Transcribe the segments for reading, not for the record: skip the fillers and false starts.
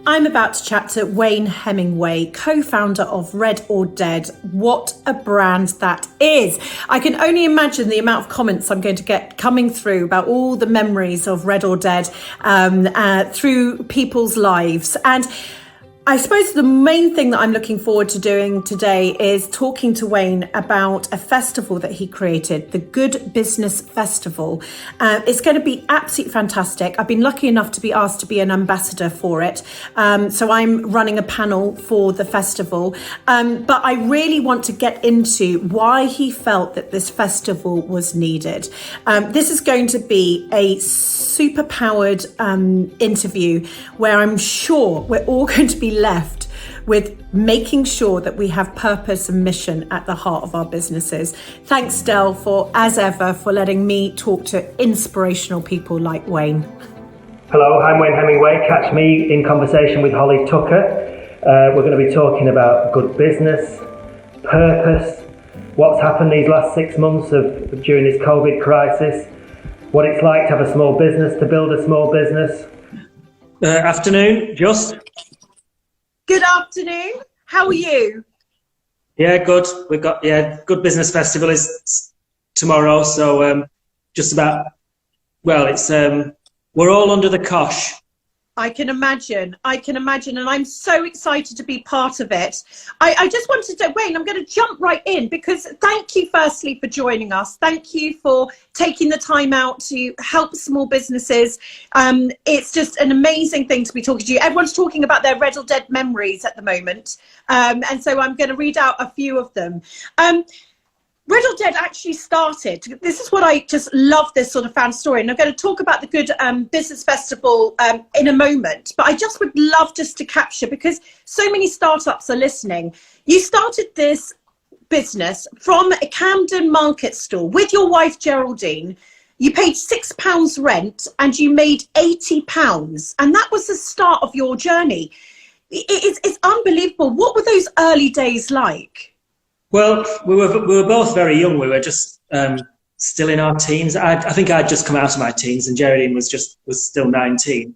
I'm about to chat to Wayne Hemingway, co-founder of Red or Dead. What a brand that is. I can only imagine the amount of comments I'm going to get coming through about all the memories of Red or Dead through people's lives. And I suppose the main thing that I'm looking forward to doing today is talking to Wayne about a festival that he created, the Good Business Festival. It's going to be absolutely fantastic. I've been lucky enough to be asked to be an ambassador for it. So I'm running a panel for the festival. But I really want to get into why he felt that this festival was needed. This is going to be a super powered interview where I'm sure we're all going to be left with making sure that we have purpose and mission at the heart of our businesses. Thanks, Dell, as ever, for letting me talk to inspirational people like Wayne. Hello, I'm Wayne Hemingway. Catch me in conversation with Holly Tucker. We're going to be talking about good business, purpose, what's happened these last 6 months during this COVID crisis, what it's like to have a small business, to build a small business. Afternoon, just. Good afternoon. How are you? Yeah, good. We've got Good Business Festival is tomorrow, so just about. Well, it's we're all under the cosh. I can imagine, and I'm so excited to be part of it. I just wanted to, Wayne, I'm going to jump right in because thank you firstly for joining us. Thank you for taking the time out to help small businesses. It's just an amazing thing to be talking to you. Everyone's talking about their Red or Dead memories at the moment. And so I'm going to read out a few of them. Red or Dead actually started, this is what I just love, this sort of fan story, and I'm going to talk about the Good Business Festival in a moment, but I just would love just to capture, because so many startups are listening. You started this business from a Camden market stall with your wife Geraldine. You paid £6 rent and you made £80, and that was the start of your journey. It's unbelievable. What were those early days like? Well, we were both very young. We were just still in our teens. I think I'd just come out of my teens, and Geraldine was still 19.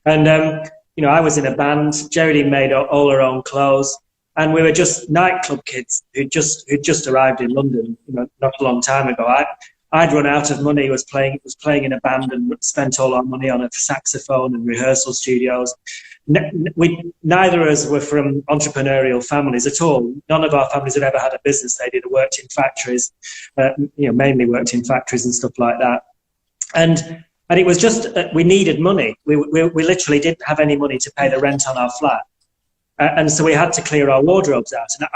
And I was in a band. Geraldine made all her own clothes, and we were just nightclub kids who'd just arrived in London, not a long time ago. I'd run out of money. Was playing in a band and spent all our money on a saxophone and rehearsal studios. Neither of us were from entrepreneurial families at all. None of our families had ever had a business. They worked in factories, mainly worked in factories and stuff like that. And it was just, we needed money. We literally didn't have any money to pay the rent on our flat. And so we had to clear our wardrobes out. And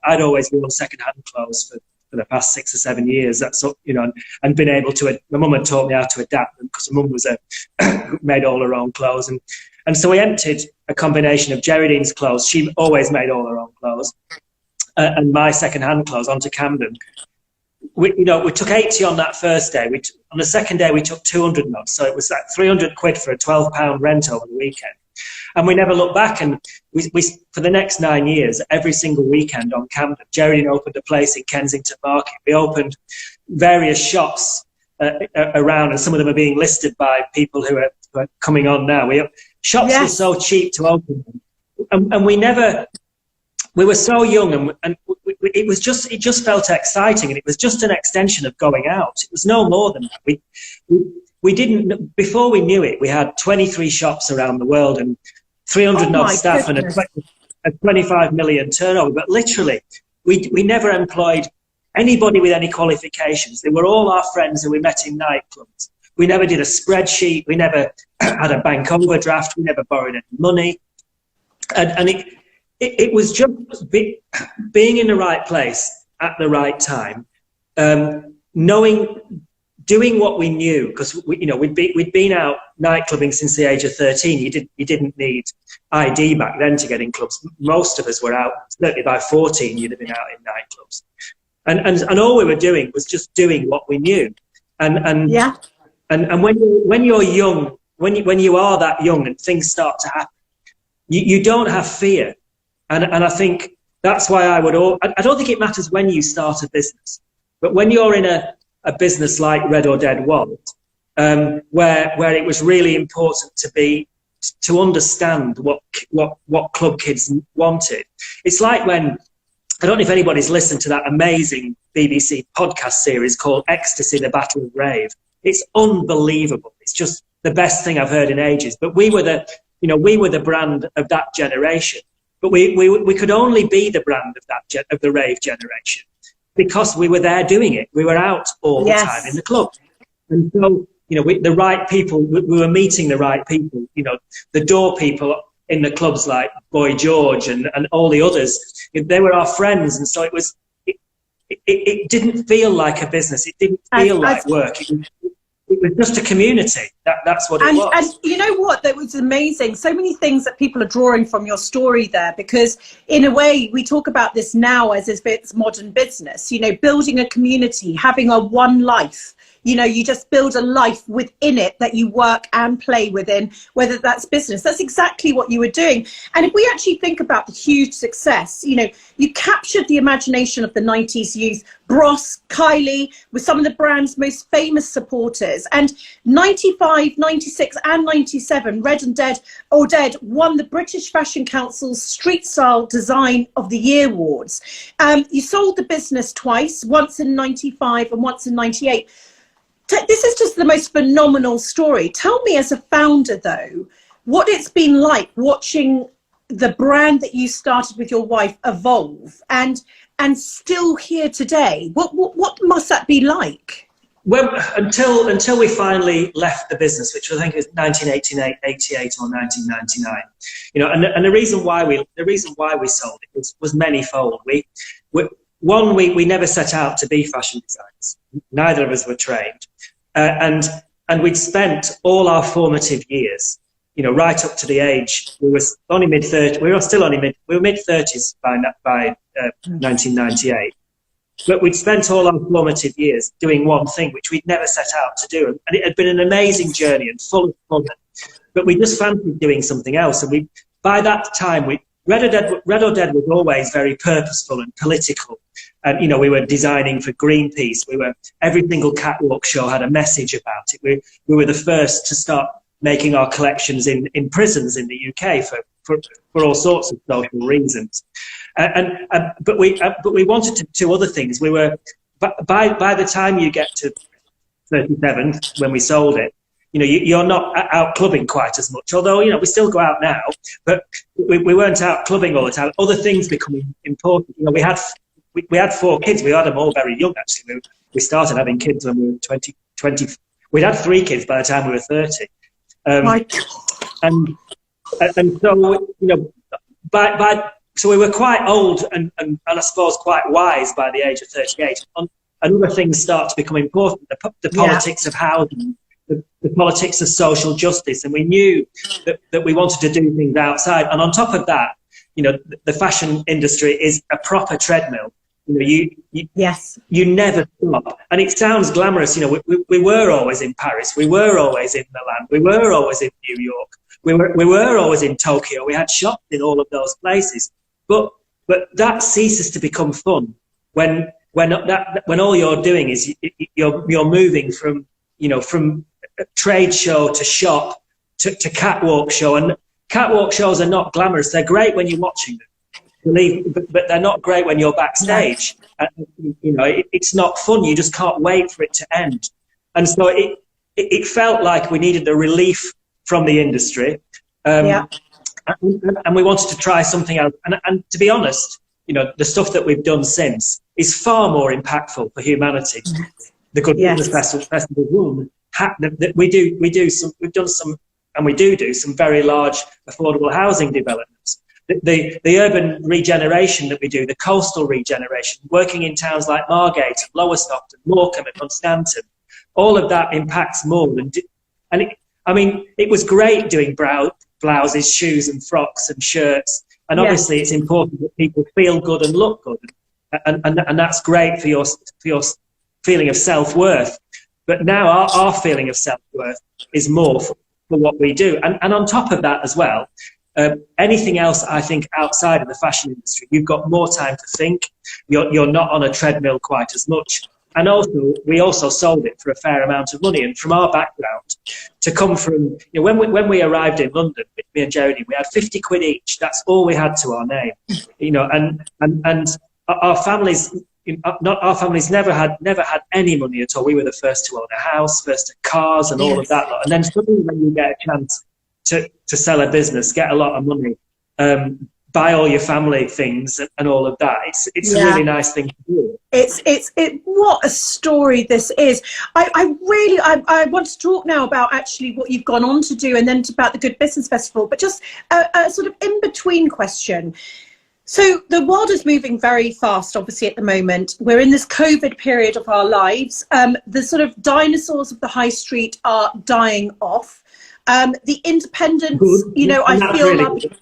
I'd always worn second-hand clothes for the past 6 or 7 years. And been able to, my mum had taught me how to adapt them because my mum was made all her own clothes. And so we emptied a combination of Geraldine's clothes. She always made all her own clothes, and my second-hand clothes onto Camden. We took 80 on that first day. On the second day, we took 200 knots. So it was like 300 quid for a £12 rent over the weekend. And we never looked back. And we for the next 9 years, every single weekend on Camden, Geraldine opened a place in Kensington Market. We opened various shops around, and some of them are being listed by people who are coming on now. Shops were so cheap to open them, and we were so young, and it just felt exciting, and it was just an extension of going out. It was no more than that. We didn't, before we knew it, we had 23 shops around the world and 300 odd staff goodness. And a 25 million turnover. But literally, we never employed anybody with any qualifications. They were all our friends who we met in nightclubs. We never did a spreadsheet. We never had a bank overdraft. We never borrowed any money. And it was just being in the right place at the right time, doing what we knew, because we'd been out nightclubbing since the age of 13. You didn't need ID back then to get in clubs. Most of us were out, certainly by 14, you'd have been out in nightclubs. And all we were doing was just doing what we knew. And when you're young, when you are that young and things start to happen, you don't have fear. And I think that's why I don't think it matters when you start a business, but when you're in a business like Red or Dead was, where it was really important to be to understand what club kids wanted. It's like when, I don't know if anybody's listened to that amazing BBC podcast series called Ecstasy, the Battle of Rave. It's unbelievable. It's just the best thing I've heard in ages. But we were the brand of that generation. But we could only be the brand of the rave generation because we were there doing it. We were out all the time in the club. And so, the right people, we were meeting the right people, the door people in the clubs like Boy George and all the others, they were our friends. And so it didn't feel like a business. It didn't feel like work. It was just a community. That's what it was. And you know what? That was amazing. So many things that people are drawing from your story there, because in a way, we talk about this now as if it's modern business, building a community, having a one life. You just build a life within it that you work and play within, whether that's business. That's exactly what you were doing. And if we actually think about the huge success, you captured the imagination of the 90s youth. Bros, Kylie, with some of the brand's most famous supporters. And 95, 96 and 97, Red and Dead or Dead won the British Fashion Council's Street Style Design of the Year Awards. You sold the business twice, once in 95 and once in 98. This is just the most phenomenal story. Tell me, as a founder, though, what it's been like watching the brand that you started with your wife evolve and still here today. What must that be like? Well, until we finally left the business, which I think was 1988 or 1999, and the reason why we sold it was manifold. We never set out to be fashion designers. Neither of us were trained. And we'd spent all our formative years, right up to the age, we were only mid-30s, we were mid-30s by 1998. But we'd spent all our formative years doing one thing, which we'd never set out to do. And it had been an amazing journey and full of fun. But we just fancied doing something else. And by that time, Red or Dead was always very purposeful and political. And, we were designing for Greenpeace. Every single catwalk show had a message about it. We were the first to start making our collections in prisons in the UK for all sorts of social reasons. But we wanted to do other things. We were, by the time you get to 37, when we sold it, you're not out clubbing quite as much, although, we still go out now, but we weren't out clubbing all the time. Other things becoming important. We had 4 kids. We had them all very young, actually. We started having kids when we were 20. We'd had 3 kids by the time we were 30. My God. And so, so we were quite old and I suppose quite wise by the age of 38. And other things start to become important. The politics of housing, the politics of social justice, and we knew that we wanted to do things outside. And on top of that, the fashion industry is a proper treadmill. You never stop. And it sounds glamorous. We were always in Paris. We were always in Milan. We were always in New York. We were always in Tokyo. We had shops in all of those places. But that ceases to become fun when all you're doing is you're moving from trade show to shop to catwalk show. And catwalk shows are not glamorous. They're great when you're watching them, but they're not great when you're backstage. It's not fun. You just can't wait for it to end. And so it felt like we needed a relief from the industry. And we wanted to try something else. And to be honest, the stuff that we've done since is far more impactful for humanity. The Good Business Festival Room. We've done some, and we do some very large affordable housing developments. The urban regeneration that we do, the coastal regeneration, working in towns like Margate, Lowestoft, Morecambe, and Hunstanton, all of that impacts more than. It was great doing blouses, shoes, and frocks and shirts, and obviously it's important that people feel good and look good, and that's great for your feeling of self-worth. But now our feeling of self-worth is more for what we do. And on top of that as well, anything else, I think, outside of the fashion industry, you've got more time to think. You're not on a treadmill quite as much. And also, we also sold it for a fair amount of money. And from our background, to come from, when we arrived in London, me and Jeremy, we had 50 quid each. That's all we had to our name, and our families, our families never had any money at all. We were the first to own a house, first at cars and all of that lot. And then suddenly when you get a chance to sell a business, get a lot of money, buy all your family things and all of that, it's a really nice thing to do. It's what a story this is. I want to talk now about actually what you've gone on to do, and then about the Good Business Festival, but just a sort of in between question. So the world is moving very fast, obviously, at the moment. We're in this COVID period of our lives. The sort of dinosaurs of the high street are dying off. The independents, I feel like...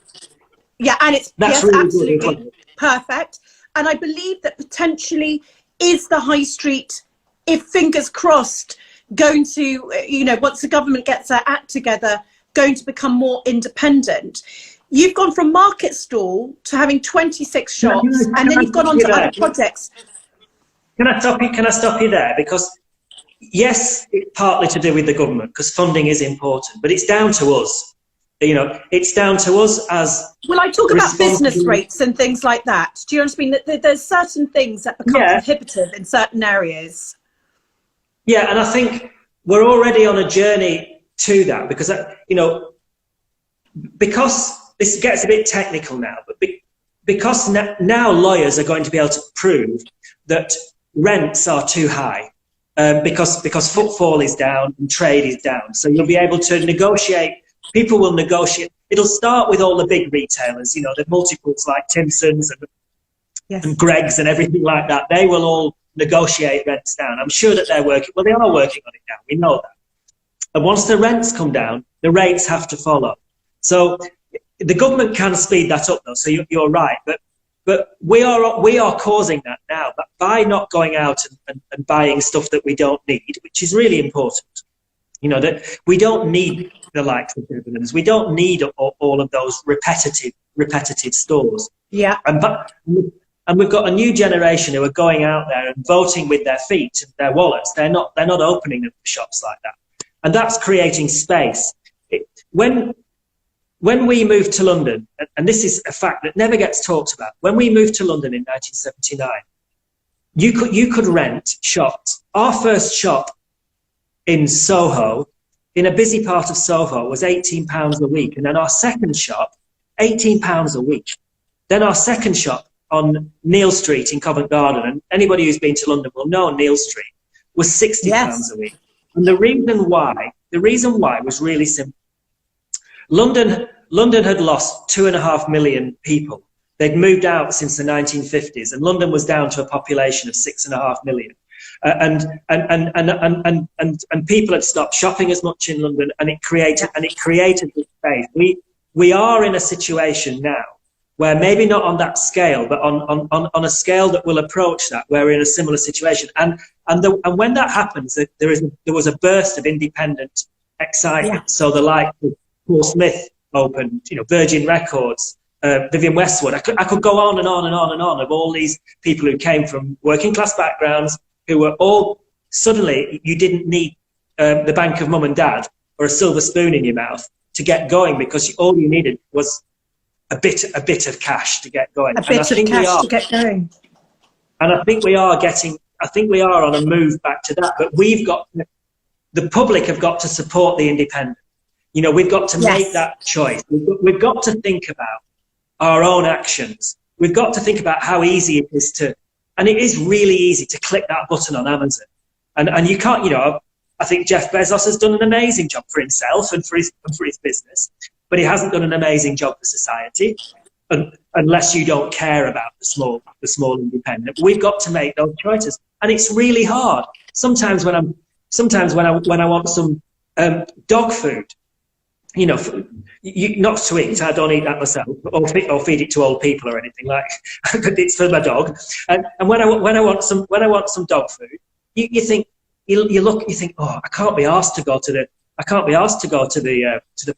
Yeah, and yes, really absolutely perfect. And I believe that potentially is the high street, if fingers crossed, going to, once the government gets their act together, going to become more independent. You've gone from market stall to having 26 shops, and then you've gone on to other projects. Can I stop you there? Because yes, it's partly to do with the government, because funding is important, but it's down to us. It's down to us as... Well, I talk about business rates and things like that. Do you understand? That there's certain things that become prohibitive in certain areas. Yeah, and I think we're already on a journey to that, because, because this gets a bit technical now, but because now lawyers are going to be able to prove that rents are too high, because footfall is down and trade is down. So you'll be able to negotiate. People will negotiate. It'll start with all the big retailers, the multiples like Timpson's and Greggs and everything like that. They will all negotiate rents down. I'm sure that they're working. Well, they are working on it now. We know that. And once the rents come down, the rates have to follow. So the government can speed that up, though. So you're right. But we are causing that now. But by not going out and buying stuff that we don't need, which is really important. That we don't need the likes of Debenhams. We don't need all of those repetitive stores. Yeah. And we've got a new generation who are going out there and voting with their feet and their wallets. They're not opening up shops like that. And that's creating space. When we moved to London, and this is a fact that never gets talked about, when we moved to London in 1979, you could rent shops. Our first shop in Soho, in a busy part of Soho, was £18 a week. And then our second shop, £18 a week. Then our second shop on Neal Street in Covent Garden, and anybody who's been to London will know Neal Street, was £60 a week. And the reason why was really simple. London had lost 2.5 million people. They'd moved out since the 1950s, and London was down to a population of 6.5 million. And people had stopped shopping as much in London, and it created this space. We are in a situation now where maybe not on that scale, but on a scale that will approach that, we're in a similar situation. And when that happens, there was a burst of independent excitement. Yeah. So the likes of Paul Smith opened, Virgin Records, Vivienne Westwood. I could go on and on and on and on of all these people who came from working class backgrounds, who were all suddenly, you didn't need the bank of mum and dad or a silver spoon in your mouth to get going, because all you needed was a bit of cash to get going. A bit of cash to get going. And I think we are on a move back to that. But the public have got to support the independent. We've got to make that choice. We've got to think about our own actions. We've got to think about how easy it is and it is really easy to click that button on Amazon. And you can't, I think Jeff Bezos has done an amazing job for himself and for his business, but he hasn't done an amazing job for society, unless you don't care about the small independent. We've got to make those choices, and it's really hard. Sometimes when I want some dog food, not to eat. I don't eat that myself, or feed it to old people or anything like. It's for my dog. And when I want some dog food, you think, you think, oh, I can't be asked to go to the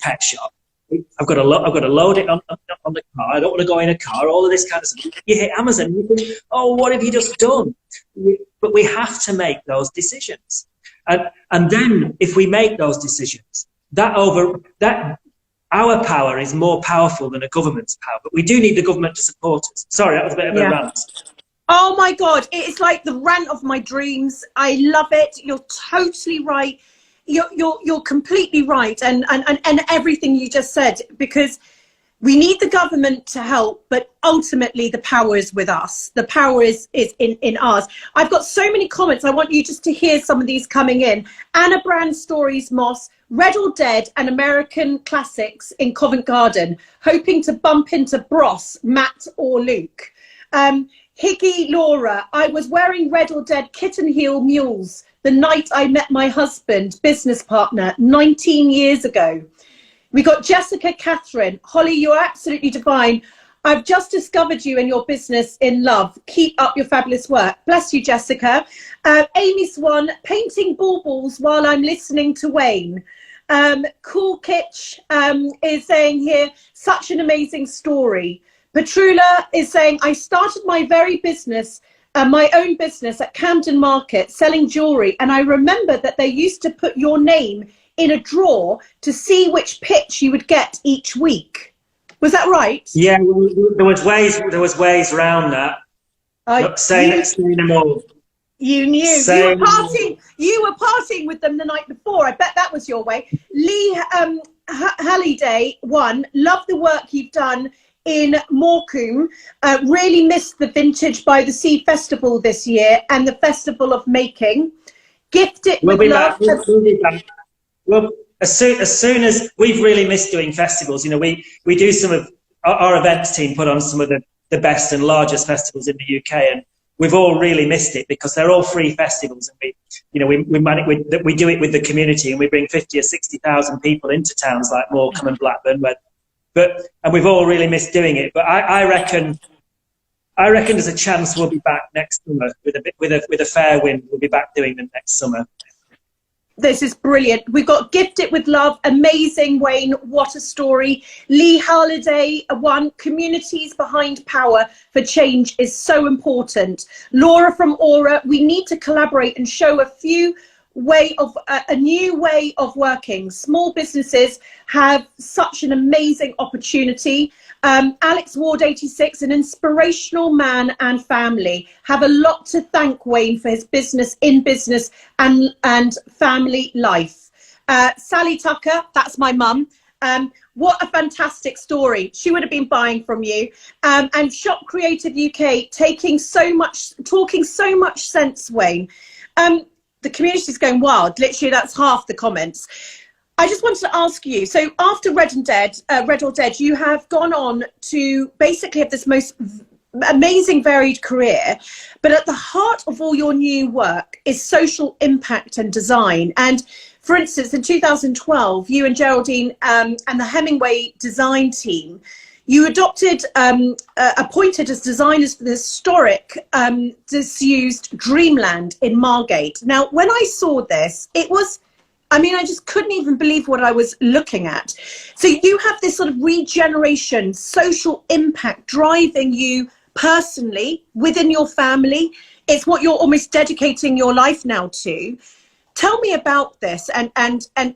pet shop. I've got to load it on the car. I don't want to go in a car. All of this kind of stuff. You hit Amazon. You think, oh, what have you just done? But we have to make those decisions. And then if we make those decisions, our power is more powerful than a government's power. But we do need the government to support us. Sorry, that was a bit of a rant. Oh my God, it's like the rant of my dreams. I love it. You're totally right. You're completely right. And everything you just said, because we need the government to help, but ultimately the power is with us. The power is in ours. I've got so many comments. I want you just to hear some of these coming in. Anna Brand Stories Moss, Red or Dead and American Classics in Covent Garden, hoping to bump into Bros, Matt or Luke. Higgy Laura, I was wearing Red or Dead kitten heel mules the night I met my husband, business partner, 19 years ago. We got Jessica Catherine. Holly, you're absolutely divine. I've just discovered you and your business in love. Keep up your fabulous work. Bless you, Jessica. Amy Swan, painting baubles while I'm listening to Wayne. Cool Kitch is saying here, such an amazing story. Petrula is saying, I started my own business at Camden Market selling jewellery, and I remember that they used to put your name in a drawer to see which pitch you would get each week. Was that right? Yeah, there was ways around that. Not saying them all. You knew. You were partying with them the night before. I bet that was your way. Lee Halliday, love the work you've done in Morecambe. Really missed the Vintage by the Sea Festival this year and the Festival of Making. Gift it with love. We'll be back. Well, as soon as we've really missed doing festivals, we do some of our events team put on some of the best and largest festivals in the UK, and we've all really missed it because they're all free festivals, and we do it with the community, and we bring 50 or 60,000 people into towns like Morecambe and Blackburn, and we've all really missed doing it. But I reckon there's a chance we'll be back next summer with a fair wind. We'll be back doing them next summer. This is brilliant. We've got Gift It With Love. Amazing, Wayne. What a story. Lee Halliday, communities behind power for change is so important. Laura from Aura, we need to collaborate and show a new way of working. Small businesses have such an amazing opportunity. Alex Ward 86, an inspirational man and family. Have a lot to thank Wayne for his business and family life. Sally Tucker, that's my mum. What a fantastic story. She would have been buying from you. And Shop Creative UK, talking so much sense, Wayne. The community is going wild. Literally, that's half the comments. I just wanted to ask you, so after Red or Dead, you have gone on to basically have this most amazing varied career, but at the heart of all your new work is social impact and design. And for instance, in 2012, you and Geraldine and the Hemingway design team, you appointed as designers for the historic disused Dreamland in Margate. Now, when I saw this, I just couldn't even believe what I was looking at. So you have this sort of regeneration, social impact driving you personally within your family. It's what you're almost dedicating your life now to. Tell me about this, and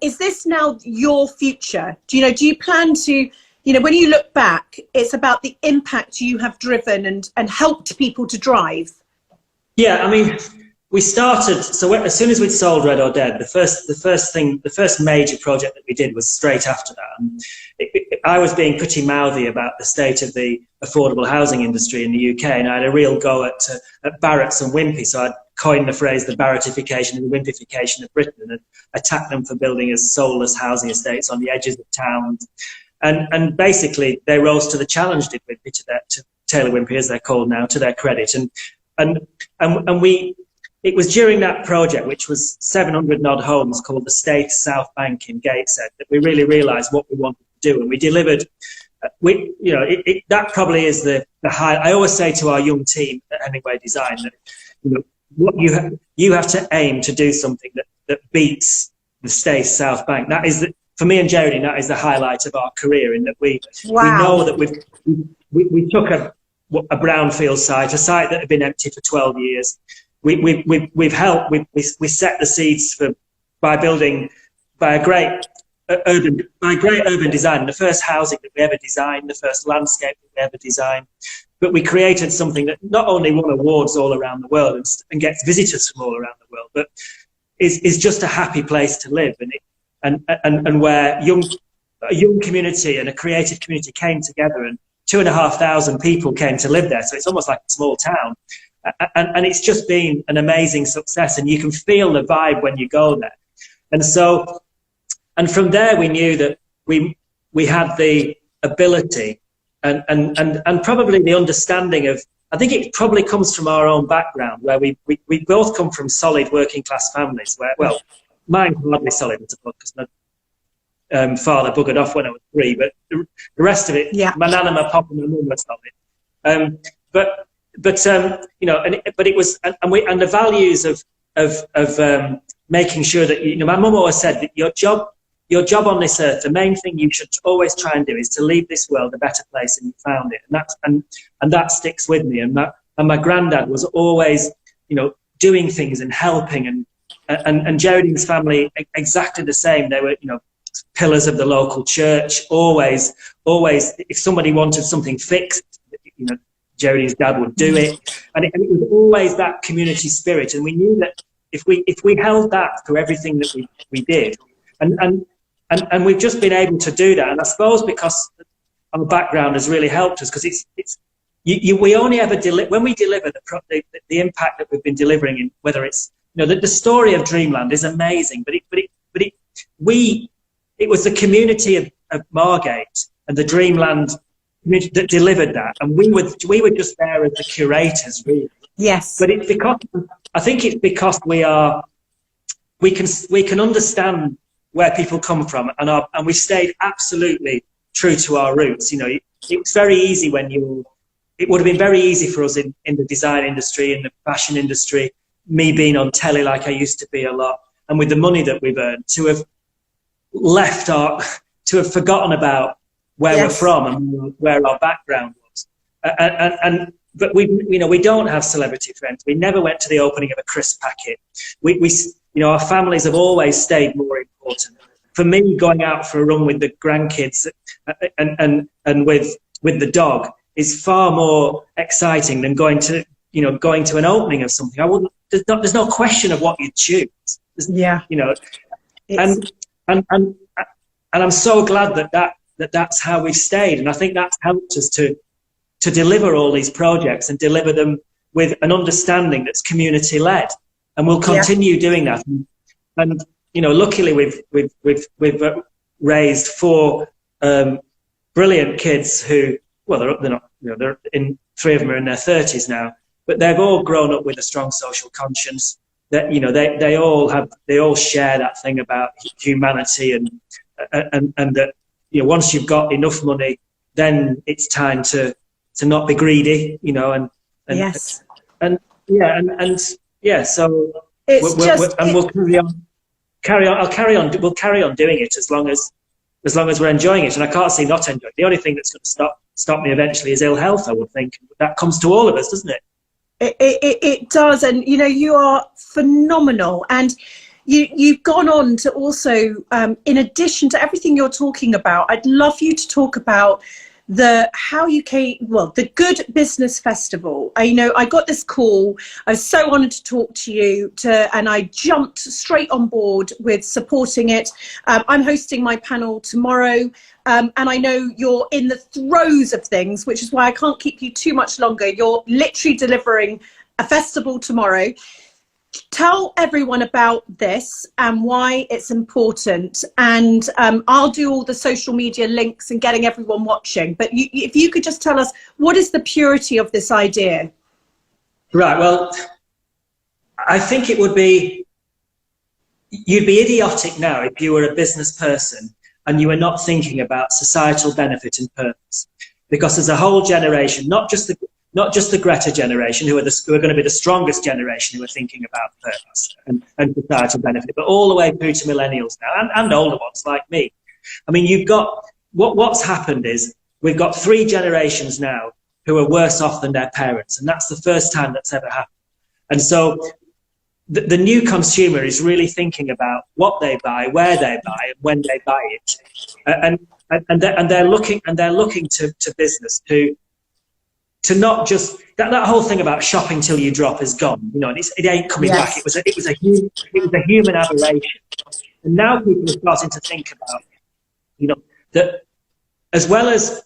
is this now your future? Do you plan to, when you look back, it's about the impact you have driven and helped people to drive? Yeah, we started, so as soon as we'd sold Red or Dead, the first major project that we did was straight after that. And I was being pretty mouthy about the state of the affordable housing industry in the UK, and I had a real go at Barratts and Wimpy, so I'd coined the phrase the Barrattification and the Wimpification of Britain, and attacked them for building as soulless housing estates on the edges of towns. And basically, they rose to the challenge, did Wimpy, to Taylor Wimpey, as they're called now, to their credit. It was during that project, which was 700 and odd homes, called the State South Bank in Gateshead, that we really realised what we wanted to do, and we delivered. That probably is the high. I always say to our young team at Hemingway Design that what you have to aim to do something that beats the State South Bank. That is for me and Geraldine, that is the highlight of our career, in that we Wow. know that we took a brownfield site, a site that had been empty for 12 years. We've helped, we set the seeds by great urban design, the first housing that we ever designed, the first landscape that we ever designed. But we created something that not only won awards all around the world and gets visitors from all around the world, but is just a happy place to live, and where a young community and a creative community came together, and 2,500 people came to live there. So it's almost like a small town, and it's just been an amazing success, and you can feel the vibe when you go there. And from there, we knew that we had the ability and probably the understanding of, I think it probably comes from our own background, where we both come from solid working class families, where, well, mine hardly solid, because my father buggered off when I was 3, but the rest of it, my nan and my pop and my mum were solid. But you know, but it was, and the values of making sure that, you know, my mum always said that your job on this earth, the main thing you should always try and do is to leave this world a better place than you found it, and that sticks with me. And my granddad was always, you know, doing things and helping, and Geraldine's family exactly the same. They were, you know, pillars of the local church. Always, if somebody wanted something fixed, you know, Geraldine's dad would do it, and it was always that community spirit. And we knew that if we held that through everything that we did, and we've just been able to do that. And I suppose because our background has really helped us, because we only ever when we deliver the impact that we've been delivering in, whether it's, you know, the story of Dreamland is amazing, but it was the community of Margate and the Dreamland community that delivered that, and we were just there as the curators, really. Yes. But it's because, I think it's because we can understand where people come from, and we stayed absolutely true to our roots. You know, it's very easy it would have been very easy for us in the design industry, in the fashion industry, me being on telly like I used to be a lot, and with the money that we've earned, to have forgotten about where we're from and where our background was. But we don't have celebrity friends. We never went to the opening of a crisp packet. You know, our families have always stayed more important. For me, going out for a run with the grandkids and with the dog is far more exciting than going to an opening of something. There's no question of what you choose. You know, and I'm so glad that's how we've stayed, and I think that's helped us to deliver all these projects and deliver them with an understanding that's community led, and we'll continue doing that. And you know, luckily we've raised 4 brilliant kids who, well, they're not, you know, they're in 3 of them are in their 30s now, but they've all grown up with a strong social conscience. That, you know, they all share that thing about humanity, and that, you know, once you've got enough money, then it's time to not be greedy, you know, and yes, and so we'll carry on. We'll carry on doing it as long as we're enjoying it, and I can't see not enjoying it. The only thing that's going to stop me eventually is ill health, I would think. That comes to all of us, doesn't it? It does, and you know, you are phenomenal, and you've gone on to also, in addition to everything you're talking about, I'd love you to talk about the Good Business Festival. I got this call. I was so honoured to talk to you, and I jumped straight on board with supporting it. I'm hosting my panel tomorrow, and I know you're in the throes of things, which is why I can't keep you too much longer. You're literally delivering a festival tomorrow. Tell everyone about this and why it's important, and I'll do all the social media links and getting everyone watching, but if you could just tell us, what is the purity of this idea? Right, well, I think you'd be idiotic now if you were a business person and you were not thinking about societal benefit and purpose, because there's a whole generation, not just the Greta generation, who are going to be the strongest generation, who are thinking about purpose and societal benefit, but all the way through to millennials now, and older ones like me, I mean, you've got what's happened is we've got 3 generations now who are worse off than their parents, and that's the first time that's ever happened. And so the new consumer is really thinking about what they buy, where they buy, and when they buy it, and they're looking to business to not just that whole thing about shopping till you drop is gone, you know, and it ain't coming back. It was a human aberration, and now people are starting to think about, you know, that as well as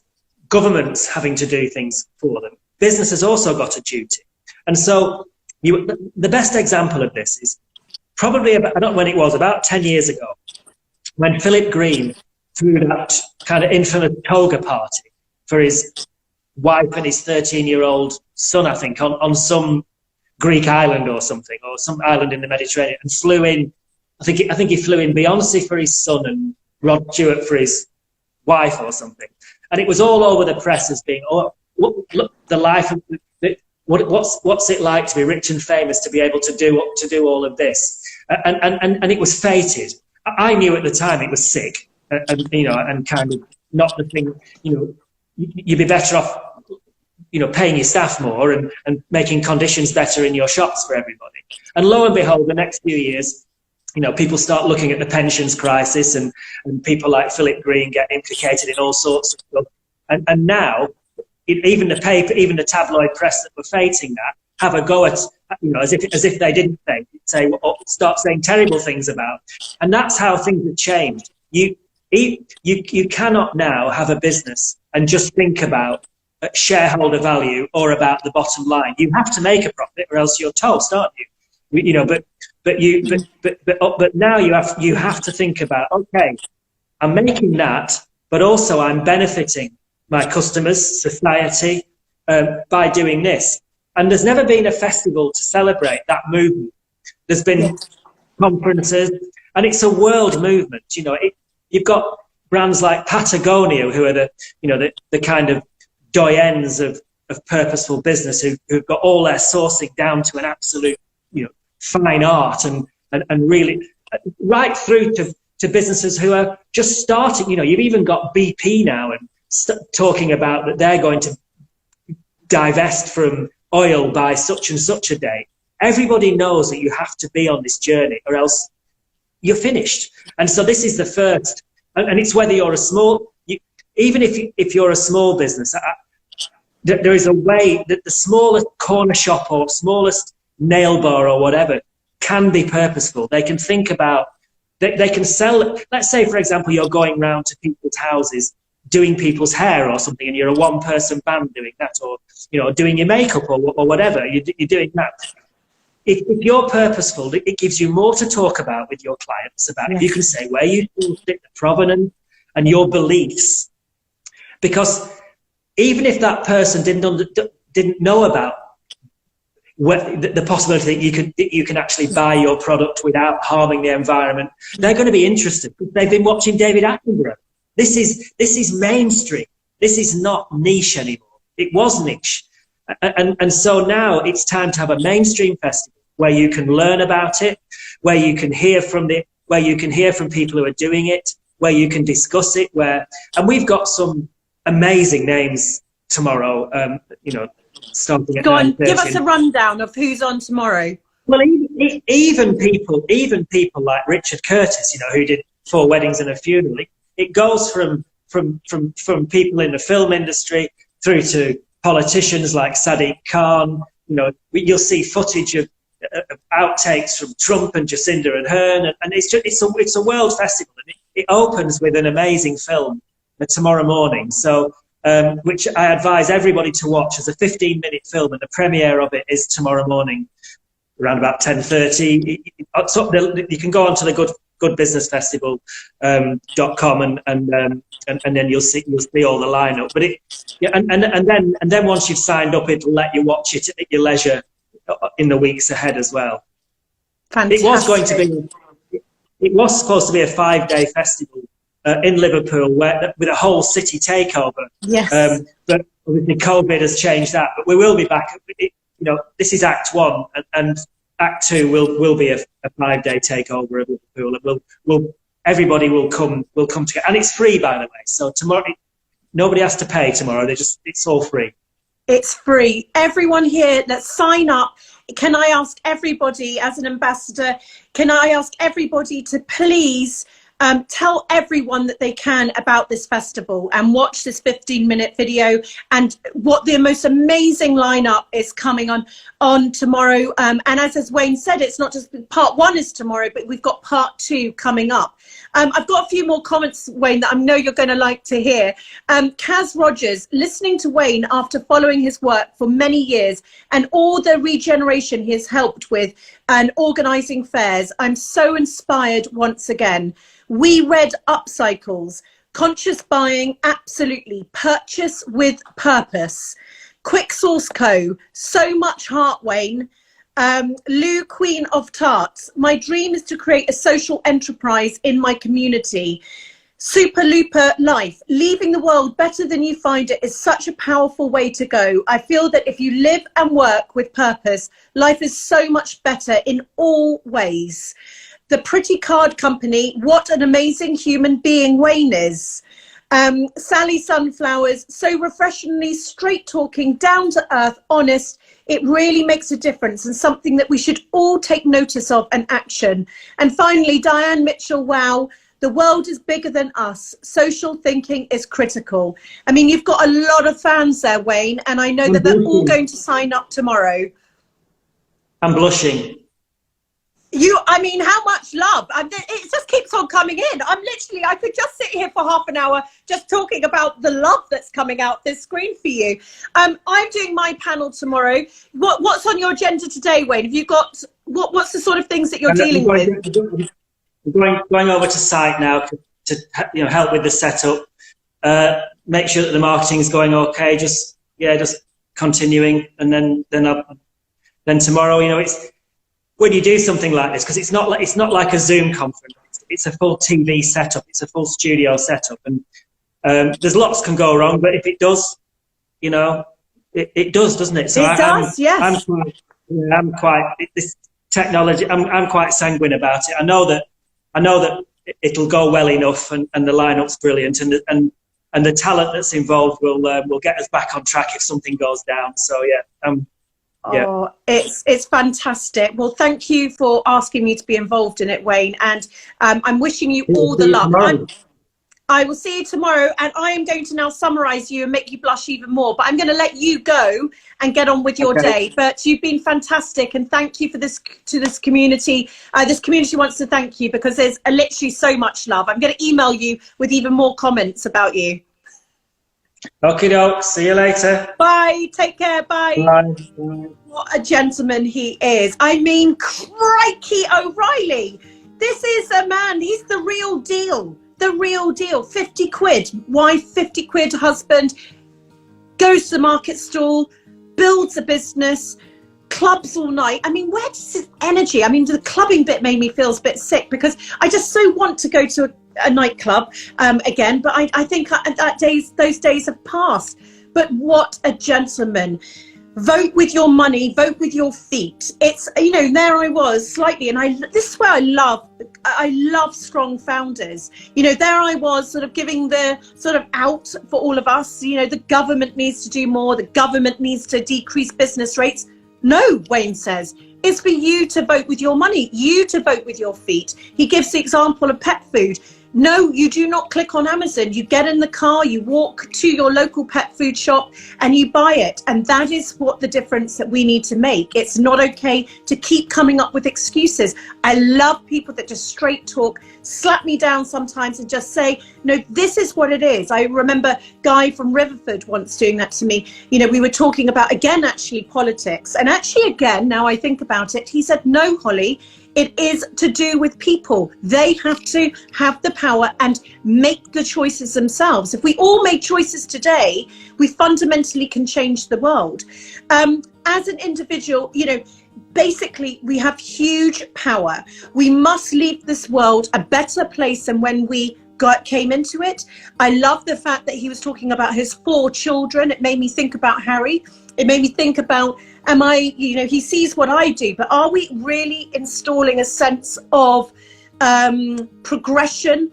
governments having to do things for them, business has also got a duty. And so the best example of this is probably about, I don't know when it was, about 10 years ago, when Philip Green threw that kind of infamous toga party for his wife and his 13-year-old son, I think, on some Greek island or something, or some island in the Mediterranean, and flew in, I think he flew in Beyoncé for his son and Rod Stewart for his wife or something. And it was all over the press as being, oh, look, the life of what's it like to be rich and famous, to be able to do all of this, and it was fated. I knew at the time it was sick, and you know, and kind of not the thing. You know, you'd be better off, you know, paying your staff more and making conditions better in your shops for everybody. And lo and behold, the next few years, you know, people start looking at the pensions crisis, and people like Philip Green get implicated in all sorts of stuff. And now, even the paper, even the tabloid press that were fating that, have a go at, you know, as if they didn't say or start saying terrible things about. And that's how things have changed. You cannot now have a business and just think about shareholder value or about the bottom line. You have to make a profit, or else you're toast, aren't you? You know, but now you have to think about, okay, I'm making that, but also I'm benefiting my customers, society, by doing this. And there's never been a festival to celebrate that movement. There's been conferences, and it's a world movement. You know, you've got brands like Patagonia, who are the kind of doyens of purposeful business, who've got all their sourcing down to an absolute, you know, fine art, and really right through to businesses who are just starting. You know, you've even got BP now and talking about that they're going to divest from oil by such and such a date. Everybody knows that you have to be on this journey, or else you're finished. And so this is the first, and it's whether you're a small, even if you're a small business, there is a way that the smallest corner shop or smallest nail bar or whatever can be purposeful. They can think about, they can sell, let's say, for example, you're going round to people's houses doing people's hair or something, and you're a one-person band doing that, or, you know, doing your makeup or whatever, you're doing that. If you're purposeful, it gives you more to talk about with your clients about. If you can say where you fit, the provenance and your beliefs, because even if that person didn't know about the possibility that you can actually buy your product without harming the environment, they're going to be interested because they've been watching David Attenborough. This is mainstream. This is not niche anymore. It was niche, and so now it's time to have a mainstream festival where you can learn about it, where you can hear from people who are doing it, where you can discuss it. And we've got some amazing names tomorrow. You know, starting at Go on, 9:30. give us a rundown of who's on tomorrow. Well, even people like Richard Curtis, you know, who did 4 Weddings and a Funeral. It goes from people in the film industry through to politicians like Sadiq Khan. You know, you'll see footage of outtakes from Trump and Jacinda Ardern, and it's a world festival, and it opens with an amazing film tomorrow morning. So, which I advise everybody to watch as a 15-minute film, and the premiere of it is tomorrow morning around about 10:30. So you can go onto the goodbusinessfestival.com and then you'll see all the lineup. But and then once you've signed up, it'll let you watch it at your leisure in the weeks ahead as well. Fantastic. It was supposed to be a 5-day festival in Liverpool with a whole city takeover. Yes. But obviously COVID has changed that. But we will be back. You know, this is Act 1, and Act 2 will be a 5-day takeover of Liverpool. And we'll everybody will come together, and it's free, by the way. So tomorrow, nobody has to pay tomorrow. It's all free. It's free. Everyone here, let's sign up. Can I ask everybody, as an ambassador, can I ask everybody to please tell everyone that they can about this festival and watch this 15-minute video, and what the most amazing lineup is coming on tomorrow. And as Wayne said, it's not just part 1 is tomorrow, but we've got part 2 coming up. I've got a few more comments, Wayne, that I know you're going to like to hear. Kaz Rogers, listening to Wayne after following his work for many years and all the regeneration he has helped with and organising fairs, I'm so inspired once again. We read upcycles, conscious buying, absolutely, purchase with purpose. Quick Source Co, so much heart, Wayne. Lou, Queen of Tarts, my dream is to create a social enterprise in my community. Super Looper Life, leaving the world better than you find it is such a powerful way to go. I feel that if you live and work with purpose, life is so much better in all ways. The Pretty Card Company, what an amazing human being Wayne is. Sally Sunflowers, so refreshingly straight talking, down to earth, honest. It really makes a difference and something that we should all take notice of and action. And finally, Diane Mitchell, wow, the world is bigger than us. Social thinking is critical. I mean, you've got a lot of fans there, Wayne, and I know that they're all going to sign up tomorrow. I'm blushing. I mean, how much love? It just keeps on coming in. I could just sit here for half an hour just talking about the love that's coming out this screen for you. I'm doing my panel tomorrow. What's on your agenda today, Wayne? Have you got, what's the sort of things that you're dealing with? Going over to site now to help with the setup, make sure that the marketing is going okay, just continuing, and then tomorrow, it's when you do something like this, because it's not like a Zoom conference. It's a full TV setup. It's a full studio setup, and there's lots can go wrong. But if it does, it does, doesn't it? So it does, yes. I'm quite this technology. I'm quite sanguine about it. I know that it'll go well enough, and the lineup's brilliant, and the talent that's involved will get us back on track if something goes down. So yeah. Oh, it's fantastic. Well, thank you for asking me to be involved in it, Wayne, and I'm wishing you all the luck. I will see you tomorrow, and I am going to now summarise you and make you blush even more, but I'm going to let you go and get on with your day. But you've been fantastic, and thank you for this to this community. This community wants to thank you because there's literally so much love. I'm going to email you with even more comments about you. Okie doke. See you later. Bye. Take care. Bye. Bye. What a gentleman he is. I mean, crikey O'Reilly. This is a man. He's the real deal. The real deal. 50 quid. Wife, 50 quid. Husband. Goes to the market stall. Builds a business. Clubs all night. I mean, where does his energy? I mean, the clubbing bit made me feel a bit sick because I just so want to go to a nightclub again, but I think those days have passed. But what a gentleman. Vote with your money, vote with your feet. It's, there I was slightly, and this is where I love strong founders. There I was sort of giving the sort of out for all of us. The government needs to do more, the government needs to decrease business rates. No, Wayne says, it's for you to vote with your money, you to vote with your feet. He gives the example of pet food. No, you do not click on Amazon. You get in the car, you walk to your local pet food shop and you buy it. And that is what the difference that we need to make. It's not okay to keep coming up with excuses. I love people that just straight talk, slap me down sometimes and just say, no, this is what it is. I remember Guy from Riverford once doing that to me. We were talking about, again, actually politics. And actually, again, now I think about it, he said, no, Holly, it is to do with people. They have to have the power and make the choices themselves. If we all make choices today, we fundamentally can change the world. As an individual, basically we have huge power. We must leave this world a better place than when we came into it. I love the fact that he was talking about his 4 children. It made me think about Harry. It made me think about, he sees what I do, but are we really installing a sense of progression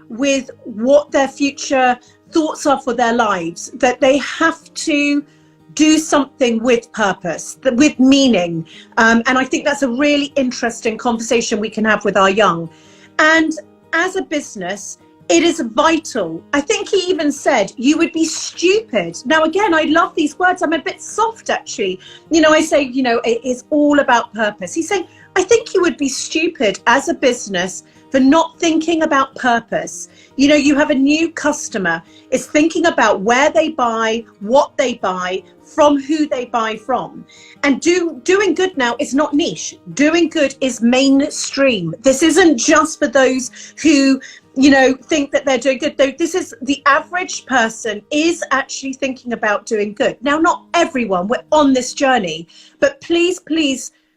with what their future thoughts are for their lives, that they have to do something with purpose, with meaning. And I think that's a really interesting conversation we can have with our young. And as a business, it is vital. I think he even said, you would be stupid. Now, again, I love these words. I'm a bit soft, actually. You know, I say, you know, it is all about purpose. He's saying, I think you would be stupid as a business for not thinking about purpose. You know, you have a new customer, is thinking about where they buy, what they buy, from who they buy from. And doing good now is not niche. Doing good is mainstream. This isn't just for those who, you know, think that they're doing good. This is the average person is actually thinking about doing good. Now, not everyone, we're on this journey, but please,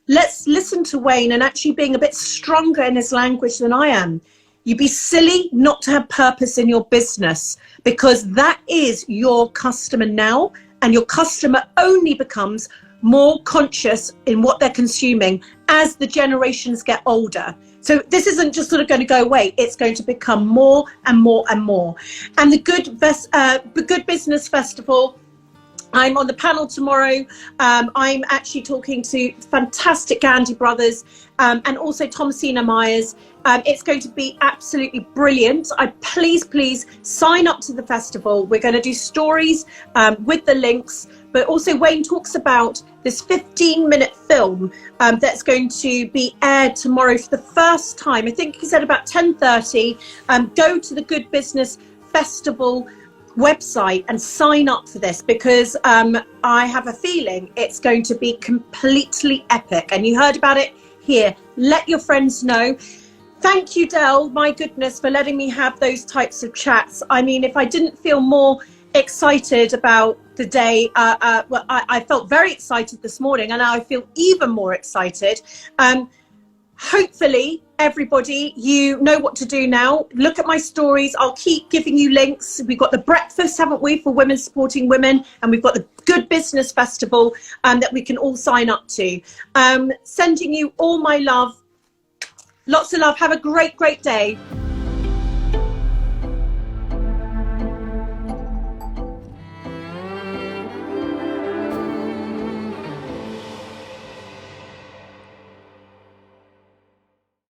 let's listen to Wayne and actually being a bit stronger in his language than I am. You'd be silly not to have purpose in your business, because that is your customer now, and your customer only becomes more conscious in what they're consuming as the generations get older. So this isn't just sort of going to go away. It's going to become more and more and more. And the Good Business Festival, I'm on the panel tomorrow. I'm actually talking to fantastic Gandhi brothers and also Thomasina Myers. It's going to be absolutely brilliant. Please sign up to the festival. We're going to do stories with the links, but also Wayne talks about this 15-minute film that's going to be aired tomorrow for the first time. I think he said about 10:30. Go to the Good Business Festival website and sign up for this, because I have a feeling it's going to be completely epic. And you heard about it here. Let your friends know. Thank you, Dell, my goodness, for letting me have those types of chats. I mean, if I didn't feel more excited about the day, well, I felt very excited this morning, and now I feel even more excited. Hopefully, everybody, you know what to do now. Look at my stories. I'll keep giving you links. We've got the breakfast, haven't we, for women supporting women, and we've got the Good Business Festival that we can all sign up to. Sending you all my love. Lots of love. Have a great day.